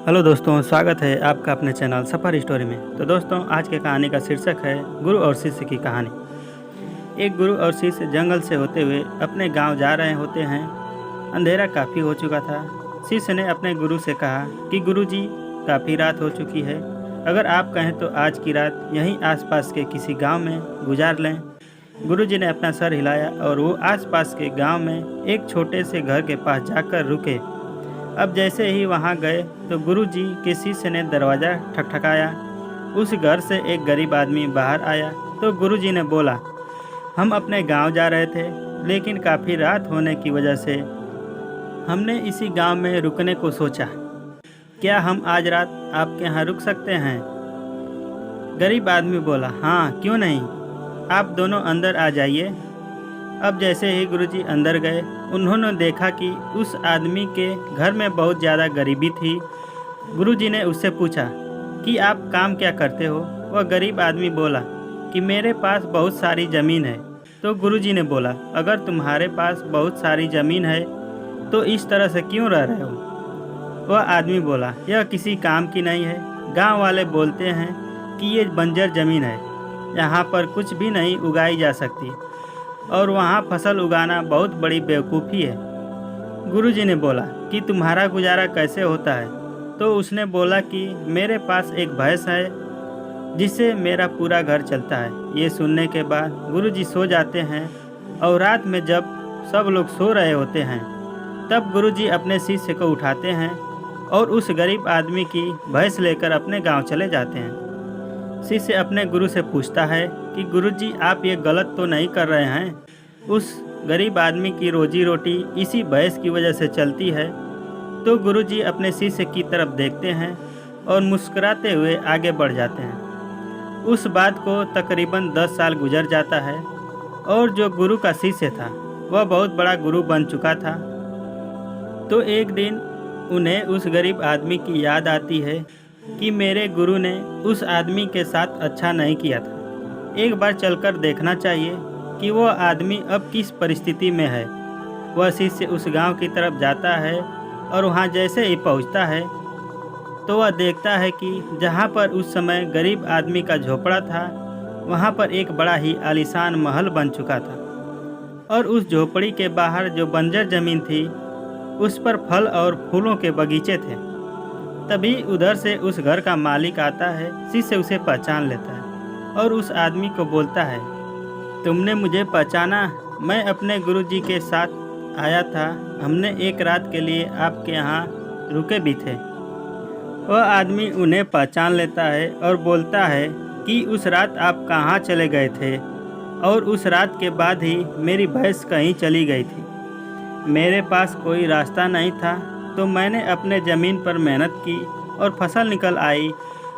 Hello दोस्तों, स्वागत है आपका अपने चैनल सफ़र स्टोरी में। तो दोस्तों, आज के कहानी का शीर्षक है गुरु और शिष्य की कहानी। एक गुरु और शिष्य जंगल से होते हुए अपने गांव जा रहे होते हैं। अंधेरा काफ़ी हो चुका था। शिष्य ने अपने गुरु से कहा कि गुरुजी, काफ़ी रात हो चुकी है। अगर आप कहें तो आज की रात यहीं आसपास के किसी गांव में गुजार लें। गुरुजी ने अपना सर हिलाया और वो आसपास के गांव में एक छोटे से घर के पास जाकर रुके। अब जैसे ही वहां गए तो गुरुजी के शिष्य ने दरवाज़ा ठकठकाया। उस घर से एक गरीब आदमी बाहर आया तो गुरुजी ने बोला, हम अपने गांव जा रहे थे, लेकिन काफ़ी रात होने की वजह से हमने इसी गांव में रुकने को सोचा। क्या हम आज रात आपके यहाँ रुक सकते हैं? गरीब आदमी बोला, हाँ, क्यों नहीं, आप दोनों अंदर आ जाइए। अब जैसे ही गुरुजी अंदर गए, उन्होंने देखा कि उस आदमी के घर में बहुत ज़्यादा गरीबी थी। गुरुजी ने उससे पूछा कि आप काम क्या करते हो? वह गरीब आदमी बोला कि मेरे पास बहुत सारी ज़मीन है। तो गुरुजी ने बोला, अगर तुम्हारे पास बहुत सारी ज़मीन है तो इस तरह से क्यों रह रहे हो? वह आदमी बोला, यह किसी काम की नहीं है। गांव वाले बोलते हैं कि ये बंजर ज़मीन है, यहाँ पर कुछ भी नहीं उगाई जा सकती और वहाँ फसल उगाना बहुत बड़ी बेवकूफ़ी है। गुरुजी ने बोला कि तुम्हारा गुजारा कैसे होता है? तो उसने बोला कि मेरे पास एक भैंस है जिससे मेरा पूरा घर चलता है। ये सुनने के बाद गुरुजी सो जाते हैं और रात में जब सब लोग सो रहे होते हैं तब गुरुजी अपने शिष्य को उठाते हैं और उस गरीब आदमी की भैंस लेकर अपने गांव चले जाते हैं। शिष्य अपने गुरु से पूछता है कि गुरुजी, आप ये गलत तो नहीं कर रहे हैं? उस गरीब आदमी की रोजी रोटी इसी भैंस की वजह से चलती है। तो गुरुजी अपने शिष्य की तरफ देखते हैं और मुस्कुराते हुए आगे बढ़ जाते हैं। उस बात को तकरीबन 10 साल गुजर जाता है और जो गुरु का शिष्य था वह बहुत बड़ा गुरु बन चुका था। तो एक दिन उन्हें उस गरीब आदमी की याद आती है कि मेरे गुरु ने उस आदमी के साथ अच्छा नहीं किया था। एक बार चलकर देखना चाहिए कि वह आदमी अब किस परिस्थिति में है। वह शिष्य उस गांव की तरफ जाता है और वहां जैसे ही पहुंचता है तो वह देखता है कि जहां पर उस समय गरीब आदमी का झोपड़ा था, वहां पर एक बड़ा ही आलीशान महल बन चुका था और उस झोपड़ी के बाहर जो बंजर ज़मीन थी उस पर फल और फूलों के बगीचे थे। तभी उधर से उस घर का मालिक आता है। शिष्य उसे पहचान लेता है और उस आदमी को बोलता है, तुमने मुझे पहचाना? मैं अपने गुरुजी के साथ आया था। हमने एक रात के लिए आपके यहाँ रुके भी थे। वह आदमी उन्हें पहचान लेता है और बोलता है कि उस रात आप कहाँ चले गए थे? और उस रात के बाद ही मेरी भैंस कहीं चली गई थी। मेरे पास कोई रास्ता नहीं था तो मैंने अपने ज़मीन पर मेहनत की और फसल निकल आई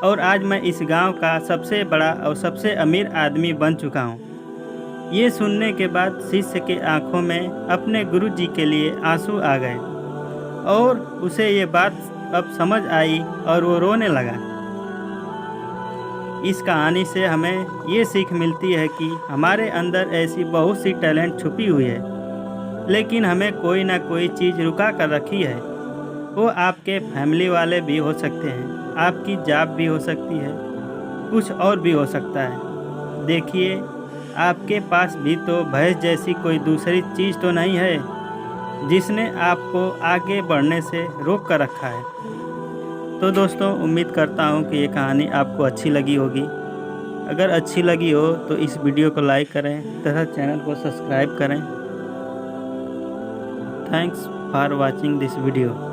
और आज मैं इस गांव का सबसे बड़ा और सबसे अमीर आदमी बन चुका हूं। ये सुनने के बाद शिष्य के आंखों में अपने गुरुजी के लिए आंसू आ गए और उसे ये बात अब समझ आई और वो रोने लगा। इस कहानी से हमें ये सीख मिलती है कि हमारे अंदर ऐसी बहुत सी टैलेंट छुपी हुई है, लेकिन हमें कोई ना कोई चीज़ रुका कर रखी है। वो आपके फैमिली वाले भी हो सकते हैं, आपकी जॉब भी हो सकती है, कुछ और भी हो सकता है। देखिए, आपके पास भी तो भैंस जैसी कोई दूसरी चीज़ तो नहीं है जिसने आपको आगे बढ़ने से रोक कर रखा है। तो दोस्तों, उम्मीद करता हूँ कि ये कहानी आपको अच्छी लगी होगी। अगर अच्छी लगी हो तो इस वीडियो को लाइक करें तथा चैनल को सब्सक्राइब करें। Thanks for watching this video.